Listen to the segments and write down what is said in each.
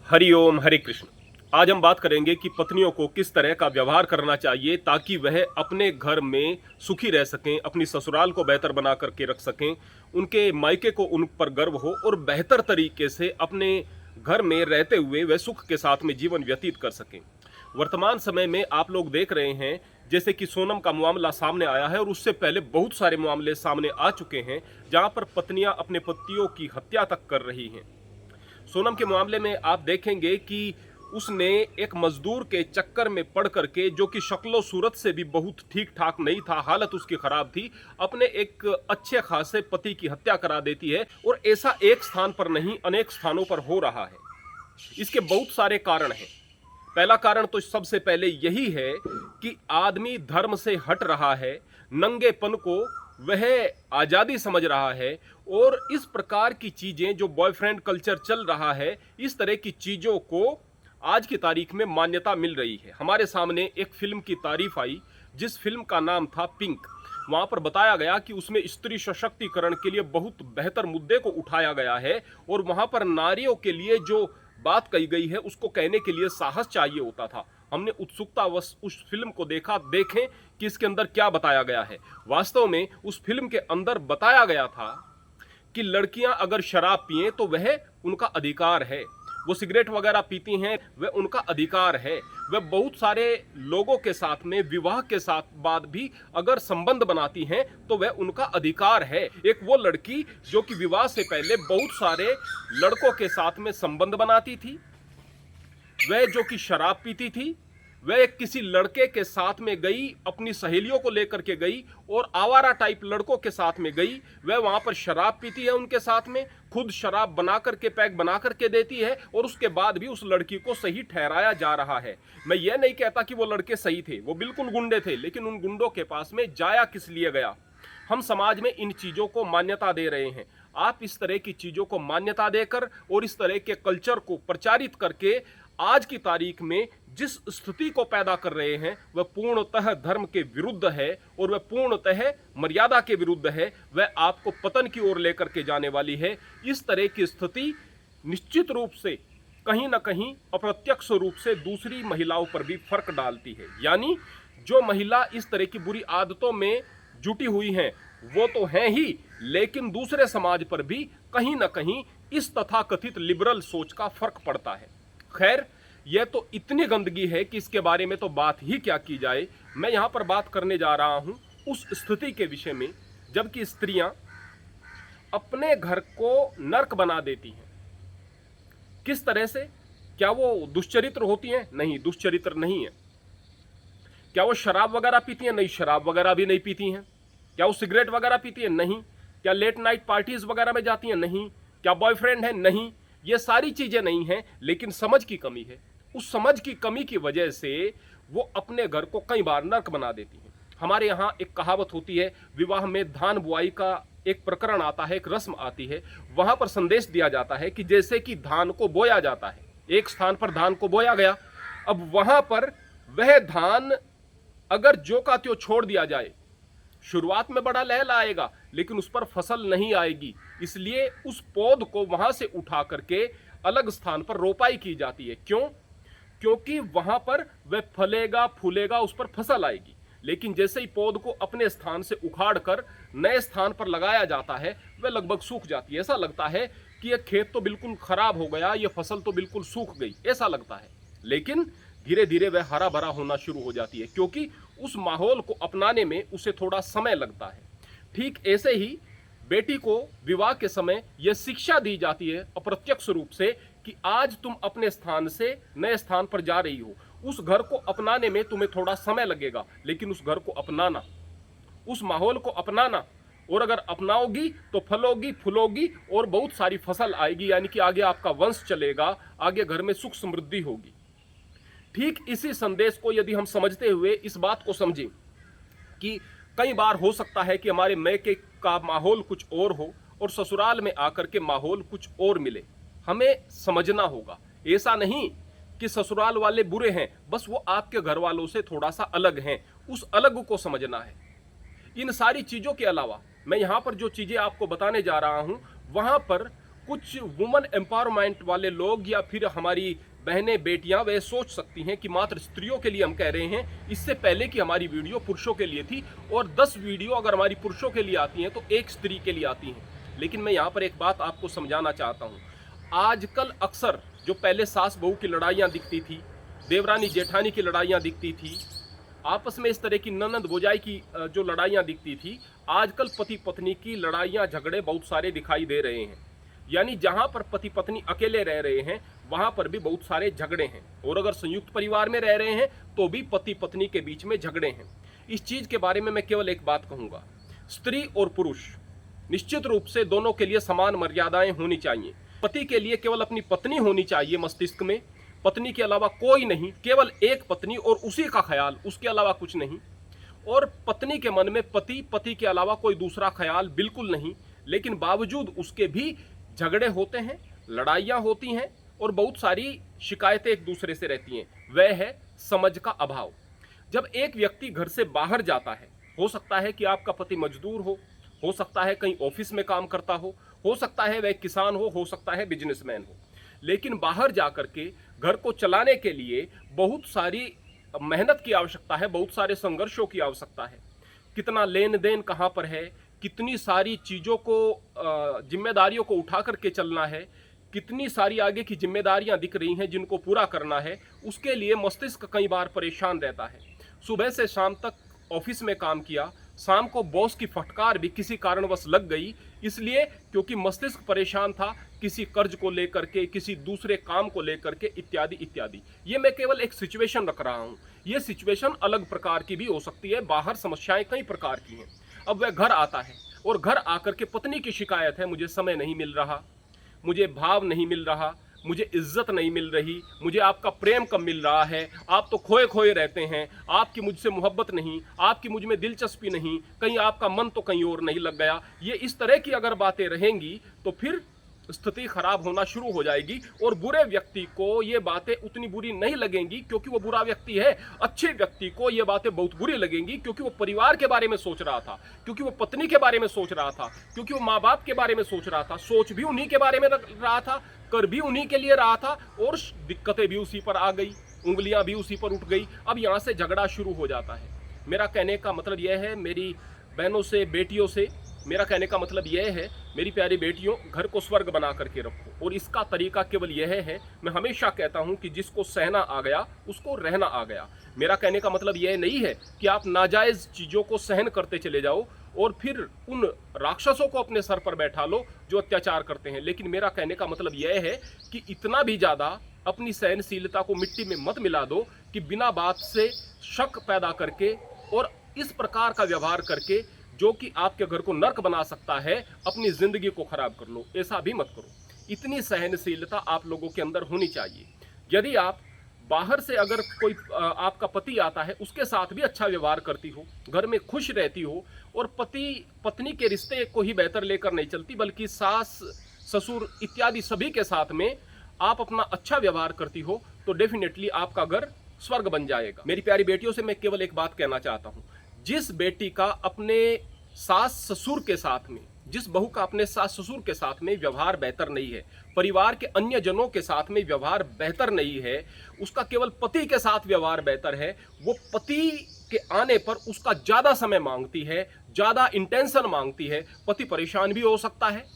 हरि ओम हरे कृष्ण। आज हम बात करेंगे कि पत्नियों को किस तरह का व्यवहार करना चाहिए ताकि वह अपने घर में सुखी रह सकें, अपनी ससुराल को बेहतर बना करके रख सकें, उनके मायके को उन पर गर्व हो और बेहतर तरीके से अपने घर में रहते हुए वह सुख के साथ में जीवन व्यतीत कर सकें। वर्तमान समय में आप लोग देख रहे हैं जैसे कि सोनम का मामला सामने आया है और उससे पहले बहुत सारे मामले सामने आ चुके हैं जहां पर पत्नियां अपने पतियों की हत्या तक कर रही हैं। सोनम के मामले में आप देखेंगे कि उसने एक मजदूर के चक्कर में पड़ करके, जो कि शक्लो सूरत से भी बहुत ठीक ठाक नहीं था, हालत उसकी खराब थी, अपने एक अच्छे खासे पति की हत्या करा देती है। और ऐसा एक स्थान पर नहीं अनेक स्थानों पर हो रहा है। इसके बहुत सारे कारण हैं। पहला कारण तो सबसे पहले यही है कि आदमी धर्म से हट रहा है, नंगेपन को वह आजादी समझ रहा है और इस प्रकार की चीजें जो बॉयफ्रेंड कल्चर चल रहा है, इस तरह की चीजों को आज की तारीख में मान्यता मिल रही है। हमारे सामने एक फिल्म की तारीफ आई जिस फिल्म का नाम था पिंक। वहां पर बताया गया कि उसमें स्त्री सशक्तिकरण के लिए बहुत बेहतर मुद्दे को उठाया गया है और वहां पर नारियों के लिए जो बात कही गई है उसको कहने के लिए साहस चाहिए होता था। हमने उत्सुकतावश उस फिल्म को देखा। देखें कि इसके अंदर क्या बताया गया है। वास्तव में उस फिल्म के अंदर बताया गया था कि लड़कियां अगर शराब पिएं तो वह उनका अधिकार है, वो सिगरेट वगैरह पीती हैं वह उनका अधिकार है, वह बहुत सारे लोगों के साथ में विवाह के साथ बाद भी अगर संबंध बनाती हैं तो वह उनका अधिकार है। एक वो लड़की जो कि विवाह से पहले बहुत सारे लड़कों के साथ में संबंध बनाती थी, वह जो कि शराब पीती थी, वह किसी लड़के के साथ में गई, अपनी सहेलियों को लेकर के गई और आवारा टाइप लड़कों के साथ में गई, वह वहां पर शराब पीती है उनके साथ में, खुद शराब बना करके पैक बना करके देती है और उसके बाद भी उस लड़की को सही ठहराया जा रहा है। मैं यह नहीं कहता कि वो लड़के सही थे, वो बिल्कुल गुंडे थे, लेकिन उन गुंडों के पास में जाया किस लिए गया। हम समाज में इन चीजों को मान्यता दे रहे हैं। आप इस तरह की चीजों को मान्यता देकर और इस तरह के कल्चर को प्रचारित करके आज की तारीख में जिस स्थिति को पैदा कर रहे हैं वह पूर्णतः धर्म के विरुद्ध है और वह पूर्णतः मर्यादा के विरुद्ध है। वह आपको पतन की ओर लेकर के जाने वाली है। इस तरह की स्थिति निश्चित रूप से कहीं ना कहीं अप्रत्यक्ष रूप से दूसरी महिलाओं पर भी फर्क डालती है। यानी जो महिला इस तरह की बुरी आदतों में जुटी हुई हैं वो तो हैं ही, लेकिन दूसरे समाज पर भी कहीं ना कहीं इस तथाकथित लिबरल सोच का फर्क पड़ता है। खैर, यह तो इतनी गंदगी है कि इसके बारे में तो बात ही क्या की जाए। मैं यहां पर बात करने जा रहा हूं उस स्थिति के विषय में जबकि स्त्रियां अपने घर को नर्क बना देती हैं। किस तरह से? क्या वो दुष्चरित्र होती हैं? नहीं, दुष्चरित्र नहीं है। क्या वो शराब वगैरह पीती हैं? नहीं, शराब वगैरह भी नहीं पीती हैं। क्या वो सिगरेट वगैरह पीती हैं? नहीं। क्या लेट नाइट पार्टीज वगैरह में जाती हैं? नहीं। क्या बॉयफ्रेंड है? नहीं। ये सारी चीजें नहीं हैं, लेकिन समझ की कमी है। उस समझ की कमी की वजह से वो अपने घर को कई बार नर्क बना देती हैं। हमारे यहाँ एक कहावत होती है, विवाह में धान बुआई का एक प्रकरण आता है, एक रस्म आती है। वहां पर संदेश दिया जाता है कि जैसे कि धान को बोया जाता है, एक स्थान पर धान को बोया गया, अब वहां पर वह धान अगर जो का त्यों छोड़ दिया जाए, शुरुआत में बड़ा लहल आएगा लेकिन उस पर फसल नहीं आएगी। इसलिए उस पौध को वहां से उठा करके अलग स्थान पर रोपाई की जाती है। क्यों? क्योंकि वहां पर वह फलेगा फूलेगा, उस पर फसल आएगी। लेकिन जैसे ही पौध को अपने स्थान से उखाड़ कर नए स्थान पर लगाया जाता है वह लगभग सूख जाती है। ऐसा लगता है कि यह खेत तो बिल्कुल खराब हो गया, यह फसल तो बिल्कुल सूख गई, ऐसा लगता है। लेकिन धीरे धीरे वह हरा भरा होना शुरू हो जाती है क्योंकि उस माहौल को अपनाने में उसे थोड़ा समय लगता है। ठीक ऐसे ही बेटी को विवाह के समय यह शिक्षा दी जाती है अप्रत्यक्ष रूप से कि आज तुम अपने स्थान से नए स्थान पर जा रही हो, उस घर को अपनाने में तुम्हें थोड़ा समय लगेगा, लेकिन उस घर को अपनाना, उस माहौल को अपनाना, और अगर अपनाओगी तो फलोगी फूलोगी और बहुत सारी फसल आएगी। यानी कि आगे आपका वंश चलेगा, आगे घर में सुख समृद्धि होगी। ठीक इसी संदेश को यदि हम समझते हुए इस बात को समझें कि कई बार हो सकता है कि हमारे मैके का माहौल कुछ और हो और ससुराल में आकर के माहौल कुछ और मिले, हमें समझना होगा। ऐसा नहीं कि ससुराल वाले बुरे हैं, बस वो आपके घर वालों से थोड़ा सा अलग हैं, उस अलग को समझना है। इन सारी चीजों के अलावा मैं यहां पर जो चीजें आपको बताने जा रहा हूं वहां पर कुछ वुमन एम्पावरमेंट वाले लोग या फिर हमारी बहनें बेटियां वे सोच सकती हैं कि मात्र स्त्रियों के लिए हम कह रहे हैं, इससे पहले कि हमारी वीडियो पुरुषों के लिए थी और 10 वीडियो अगर हमारी पुरुषों के लिए आती हैं तो एक स्त्री के लिए आती हैं। लेकिन मैं यहाँ पर एक बात आपको समझाना चाहता हूँ। आजकल अक्सर जो पहले सास बहू की लड़ाइयाँ दिखती थी, देवरानी जेठानी की लड़ाइयाँ दिखती थी, आपस में इस तरह की ननंद भौजाई की जो लड़ाइयाँ दिखती थी, आजकल पति पत्नी की लड़ाइयाँ झगड़े बहुत सारे दिखाई दे रहे हैं। यानी जहाँ पर पति पत्नी अकेले रह रहे हैं वहाँ पर भी बहुत सारे झगड़े हैं, और अगर संयुक्त परिवार में रह रहे हैं तो भी पति पत्नी के बीच में झगड़े हैं। इस चीज़ के बारे में मैं केवल एक बात कहूँगा, स्त्री और पुरुष निश्चित रूप से दोनों के लिए समान मर्यादाएं होनी चाहिए। पति के लिए केवल अपनी पत्नी होनी चाहिए मस्तिष्क में, पत्नी के अलावा कोई नहीं, केवल एक पत्नी और उसी का ख्याल, उसके अलावा कुछ नहीं। और पत्नी के मन में पति, पति के अलावा कोई दूसरा ख्याल बिल्कुल नहीं। लेकिन बावजूद उसके भी झगड़े होते हैं, लड़ाइयाँ होती हैं और बहुत सारी शिकायतें एक दूसरे से रहती हैं। वह है समझ का अभाव। जब एक व्यक्ति घर से बाहर जाता है, हो सकता है कि आपका पति मजदूर हो सकता है कहीं ऑफिस में काम करता हो सकता है वह किसान हो सकता है बिजनेसमैन हो, लेकिन बाहर जाकर के घर को चलाने के लिए बहुत सारी मेहनत की आवश्यकता है, बहुत सारे संघर्षों की आवश्यकता है। कितना लेन देन कहाँ पर है, कितनी सारी चीज़ों को, जिम्मेदारियों को उठा करके चलना है, कितनी सारी आगे की जिम्मेदारियां दिख रही हैं जिनको पूरा करना है, उसके लिए मस्तिष्क कई बार परेशान रहता है। सुबह से शाम तक ऑफिस में काम किया, शाम को बॉस की फटकार भी किसी कारणवश लग गई, इसलिए क्योंकि मस्तिष्क परेशान था किसी कर्ज को लेकर के, किसी दूसरे काम को लेकर के, इत्यादि इत्यादि। ये मैं केवल एक सिचुएशन रख रहा हूँ, ये सिचुएशन अलग प्रकार की भी हो सकती है, बाहर समस्याएं कई प्रकार की हैं। अब वह घर आता है और घर आकर के पत्नी की शिकायत है, मुझे समय नहीं मिल रहा, मुझे भाव नहीं मिल रहा, मुझे इज्जत नहीं मिल रही, मुझे आपका प्रेम कम मिल रहा है, आप तो खोए खोए रहते हैं, आपकी मुझसे मोहब्बत नहीं, आपकी मुझ में दिलचस्पी नहीं, कहीं आपका मन तो कहीं और नहीं लग गया। ये इस तरह की अगर बातें रहेंगी तो फिर स्थिति खराब होना शुरू हो जाएगी। और बुरे व्यक्ति को ये बातें उतनी बुरी नहीं लगेंगी क्योंकि वो बुरा व्यक्ति है। अच्छे व्यक्ति को ये बातें बहुत बुरी लगेंगी क्योंकि वो परिवार के बारे में सोच रहा था, क्योंकि वो पत्नी के बारे में सोच रहा था, क्योंकि वो माँ बाप के बारे में सोच रहा था, सोच भी उन्हीं के बारे में रहा था, कर भी उन्हीं के लिए रहा था, और दिक्कतें भी उसी पर आ गई, उंगलियां भी उसी पर उठ गई। अब यहाँ से झगड़ा शुरू हो जाता है। मेरा कहने का मतलब यह है, मेरी बहनों से, बेटियों से मेरा कहने का मतलब यह है, मेरी प्यारी बेटियों, घर को स्वर्ग बना करके रखो। और इसका तरीका केवल यह है, मैं हमेशा कहता हूं कि जिसको सहना आ गया उसको रहना आ गया। मेरा कहने का मतलब यह नहीं है कि आप नाजायज़ चीज़ों को सहन करते चले जाओ और फिर उन राक्षसों को अपने सर पर बैठा लो जो अत्याचार करते हैं। लेकिन मेरा कहने का मतलब यह है कि इतना भी ज़्यादा अपनी सहनशीलता को मिट्टी में मत मिला दो कि बिना बात से शक पैदा करके और इस प्रकार का व्यवहार करके जो कि आपके घर को नर्क बना सकता है, अपनी जिंदगी को खराब कर लो। ऐसा भी मत करो। इतनी सहनशीलता आप लोगों के अंदर होनी चाहिए। यदि आप बाहर से अगर कोई आपका पति आता है, उसके साथ भी अच्छा व्यवहार करती हो, घर में खुश रहती हो और पति पत्नी के रिश्ते को ही बेहतर लेकर नहीं चलती बल्कि सास ससुर इत्यादि सभी के साथ में आप अपना अच्छा व्यवहार करती हो, तो डेफिनेटली आपका घर स्वर्ग बन जाएगा। मेरी प्यारी बेटियों से मैं केवल एक बात कहना चाहता हूँ, जिस बेटी का अपने सास ससुर के साथ में, जिस बहू का अपने सास ससुर के साथ में व्यवहार बेहतर नहीं है, परिवार के अन्य जनों के साथ में व्यवहार बेहतर नहीं है, उसका केवल पति के साथ व्यवहार बेहतर है, वो पति के आने पर उसका ज़्यादा समय मांगती है, ज़्यादा इंटेंशन मांगती है। पति परेशान भी हो सकता है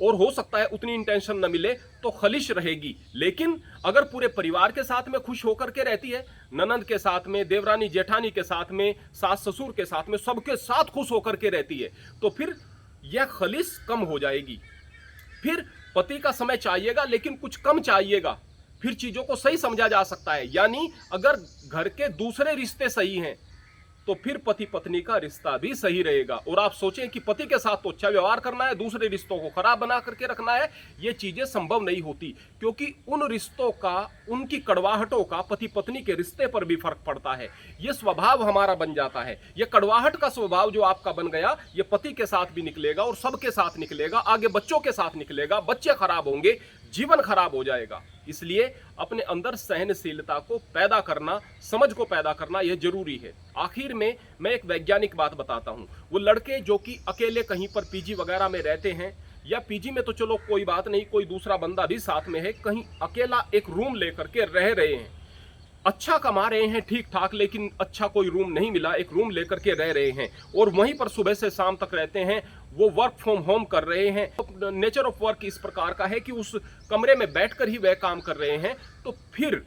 और हो सकता है उतनी इंटेंशन न मिले तो खलिश रहेगी। लेकिन अगर पूरे परिवार के साथ में खुश होकर के रहती है, ननंद के साथ में, देवरानी जेठानी के साथ में, सास ससुर के साथ में, सबके साथ खुश होकर के रहती है, तो फिर यह खलिश कम हो जाएगी। फिर पति का समय चाहिएगा लेकिन कुछ कम चाहिएगा, फिर चीज़ों को सही समझा जा सकता है। यानी अगर घर के दूसरे रिश्ते सही हैं तो फिर पति पत्नी का रिश्ता भी सही रहेगा। और आप सोचें कि पति के साथ तो अच्छा व्यवहार करना है, दूसरे रिश्तों को खराब बना करके रखना है, ये चीजें संभव नहीं होती, क्योंकि उन रिश्तों का, उनकी कड़वाहटों का पति पत्नी के रिश्ते पर भी फर्क पड़ता है। ये स्वभाव हमारा बन जाता है। ये कड़वाहट का स्वभाव जो आपका बन गया, ये पति के साथ भी निकलेगा और सबके साथ निकलेगा, आगे बच्चों के साथ निकलेगा, बच्चे खराब होंगे, जीवन खराब हो जाएगा। इसलिए अपने अंदर सहनशीलता को पैदा करना, समझ को पैदा करना यह जरूरी है। आखिर में मैं एक वैज्ञानिक बात बताता हूं। वो लड़के जो कि अकेले कहीं पर पीजी वगैरह में रहते हैं या पीजी में तो चलो कोई बात नहीं, कोई दूसरा बंदा भी साथ में है, कहीं अकेला एक रूम लेकर के रह रहे हैं, अच्छा कमा रहे हैं ठीक ठाक, लेकिन अच्छा कोई रूम नहीं मिला, एक रूम लेकर के रह रहे हैं और वहीं पर सुबह से शाम तक रहते हैं, वो वर्क फ्रॉम होम कर रहे हैं। नेचर ऑफ वर्क इस प्रकार का है कि उस कमरे में बैठकर ही वह काम कर रहे हैं, तो फिर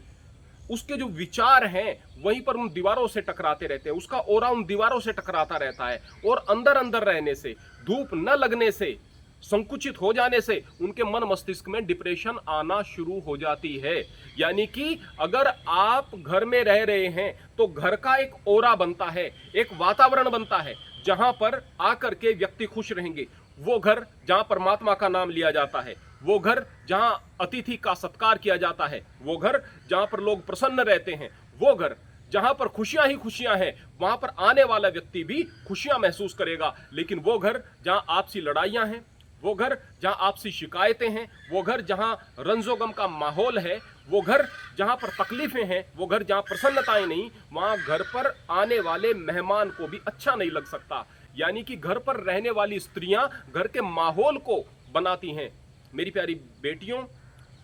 उसके जो विचार हैं वहीं पर उन दीवारों से टकराते रहते हैं, उसका ऑरा उन दीवारों से टकराता रहता है और अंदर अंदर रहने से, धूप न लगने से, संकुचित हो जाने से उनके मन मस्तिष्क में डिप्रेशन आना शुरू हो जाती है। यानी कि अगर आप घर में रह रहे हैं तो घर का एक ऑरा बनता है, एक वातावरण बनता है जहां पर आकर के व्यक्ति खुश रहेंगे। वो घर जहां परमात्मा का नाम लिया जाता है, वो घर जहां अतिथि का सत्कार किया जाता है, वो घर जहां पर लोग प्रसन्न रहते हैं, वो घर जहां पर खुशियां ही खुशियां हैं, वहां पर आने वाला व्यक्ति भी खुशियां महसूस करेगा। लेकिन वो घर जहां आपसी लड़ाइयां हैं, वो घर जहां आपसी शिकायतें हैं, वो घर जहां रंजोगम का माहौल है, वो घर जहां पर तकलीफें हैं, वो घर जहां प्रसन्नताएं नहीं, वहां घर पर आने वाले मेहमान को भी अच्छा नहीं लग सकता। यानी कि घर पर रहने वाली स्त्रियां घर के माहौल को बनाती हैं। मेरी प्यारी बेटियों,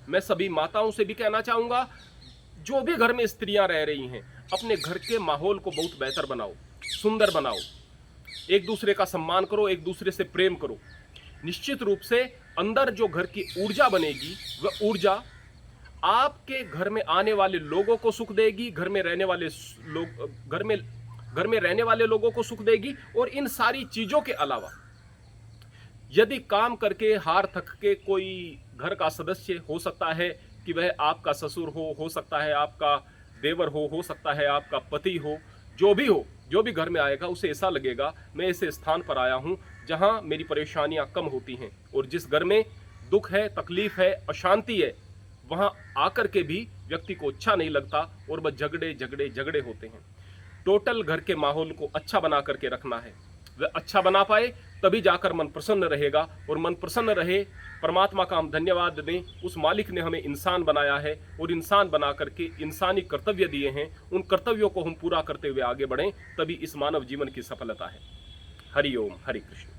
मैं सभी माताओं से भी कहना चाहूंगा, जो भी घर में स्त्रियां रह रही हैं, अपने घर के माहौल को बहुत बेहतर बनाओ, सुंदर बनाओ, एक दूसरे का सम्मान करो, एक दूसरे से प्रेम करो। निश्चित रूप से अंदर जो घर की ऊर्जा बनेगी, वह ऊर्जा आपके घर में आने वाले लोगों को सुख देगी, घर में रहने वाले लोगों को सुख देगी। और इन सारी चीजों के अलावा यदि काम करके हार थक के कोई घर का सदस्य, हो सकता है कि वह आपका ससुर हो सकता है आपका देवर हो सकता है आपका पति हो, जो भी घर में आएगा उसे ऐसा लगेगा मैं ऐसे स्थान पर आया हूं जहां मेरी परेशानियां कम होती हैं। और जिस घर में दुख है, तकलीफ है, अशांति है, वहां आकर के भी व्यक्ति को अच्छा नहीं लगता और वह झगड़े होते हैं। टोटल घर के माहौल को अच्छा बना करके रखना है। वह अच्छा बना पाए तभी जाकर मन प्रसन्न रहेगा, और मन प्रसन्न रहे, परमात्मा का हम धन्यवाद दें, उस मालिक ने हमें इंसान बनाया है और इंसान बना करके इंसानी कर्तव्य दिए हैं, उन कर्तव्यों को हम पूरा करते हुए आगे बढ़ें, तभी इस मानव जीवन की सफलता है। हरि ओम, हरि कृष्ण।